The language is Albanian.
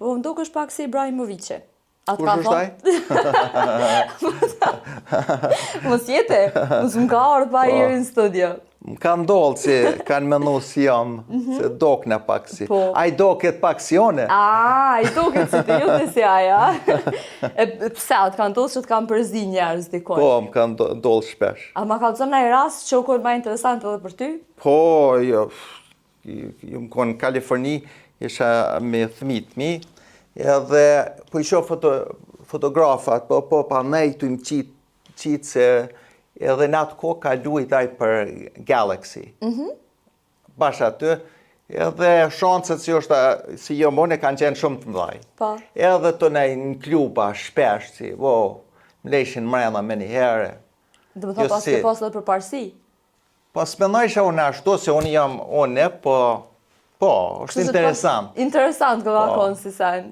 Po më dukesh pak si Ibrahimović. Kush është ai? Mos jete, mos më ka ardhur pa i në studio. Më ka ndodhë që kanë menu si jam, se dokna pak si. Ai doket pak si one. I doket si të jote si aja. Pse, të kanë ndodhë që të kanë përzi njerëz dikon? Po, më kanë ndodhë shpesh. A ma ka të zëmë në rast që u konë ma interesant edhe për ty? Po, jo më konë në Kaliforni, isha me thmit mi, edhe po isho fotografat, po pa nejtu im qitë se edhe në atë kohë ka luajt ai për Galaxy. Bash aty, edhe shancet si jo mone kanë qenë shumë të mëdhaj. Po. Edhe të nej në kluba shpesh, si, më leshin mrena me një herë. Dhe më thë pas të pas dhe për parësi? Po s'mendojsha unë ashtu, se unë jam po, është interesant. Interesant, këva konë si sen.